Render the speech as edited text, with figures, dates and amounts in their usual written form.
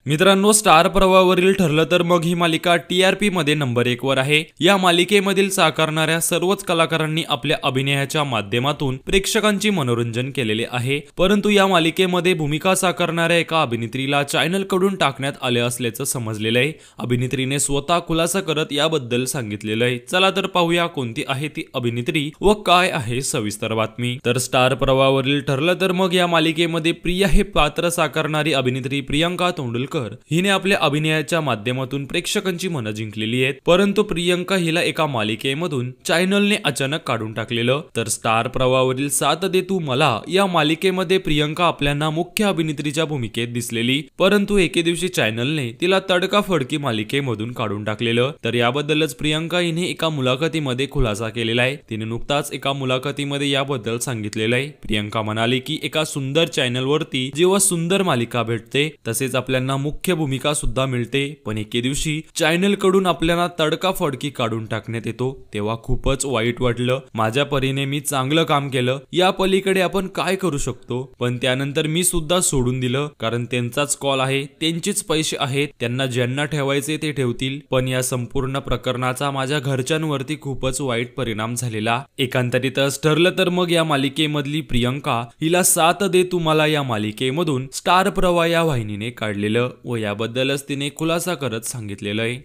मित्रांनो, स्टार प्रवाहावरील ठरलं तर मग ही मालिका TRP मध्ये नंबर 1 वर आहे। या मालिकेमधील साकारणाऱ्या सर्वच कलाकारांनी आपल्या अभिनयाच्या माध्यमातून प्रेक्षकांची मनोरंजन केलेले आहे। परंतु या मालिकेमध्ये भूमिका साकारणाऱ्या एका अभिनेत्रीला चॅनल कडून टाकण्यात आले असल्याचं समजलेलं आहे। अभिनेत्रीने स्वतः खुलासा करत याबद्दल सांगितलेलं आहे। चला तर पाहूया कोणती आहे ती अभिनेत्री व काय आहे सविस्तर बातमी। तर स्टार प्रवाहावरील ठरलं तर मग या मालिकेमध्ये प्रिया हे पात्र साकारणारी अभिनेत्री प्रियंका तोंडुलकर हिने आपल्या अभिनयाच्या माध्यमातून प्रेक्षकांची मनं जिंकलेली आहेत। परंतु प्रियंका हिला एका मालिकेमधून चॅनलने अचानक काढून टाकलेलं। तर स्टार प्रवाहावरील साथ दे तू मला या मालिकेमध्ये प्रियंका आपल्याला मुख्य अभिनेत्रीच्या भूमिकेत दिसलेली, परंतु एके दिवशी चॅनलने तिला तडकाफडकी मालिकेमधून काढून टाकलेलं। तर याबद्दलच प्रियंका हिने एका मुलाखतीमध्ये खुलासा केलेला आहे। तिने नुकताच एका मुलाखतीमध्ये याबद्दल सांगितलेलं आहे। प्रियंका म्हणाली की एका सुंदर चॅनलवरती जेव्हा सुंदर मालिका भेटते तसेच आपल्याला मुख्य भूमिका सुद्धा मिळते, पण एके दिवशी चॅनल कडून आपल्याला तडकाफडकी काढून टाकण्यात येतो तेव्हा खूपच वाईट वाटलं। माझ्या परीने मी चांगलं काम केलं, या पलीकडे आपण काय करू शकतो, पण त्यानंतर मी सुद्धा सोडून दिलं कारण त्यांचाच कॉल आहे, त्यांचेच पैसे आहेत, त्यांना ज्यांना ठेवायचे ते ठेवतील। पण या संपूर्ण प्रकरणाचा माझ्या घरच्यांवरती खूपच वाईट परिणाम झालेला। एकांतरितच ठरलं तर मग या मालिकेमधली प्रियंका हिला साथ दे तू मला या मालिकेमधून स्टार प्रवाह या वाहिनीने काढलेलं व याबद्दलच तिने खुलासा करत सांगितलेलं आहे।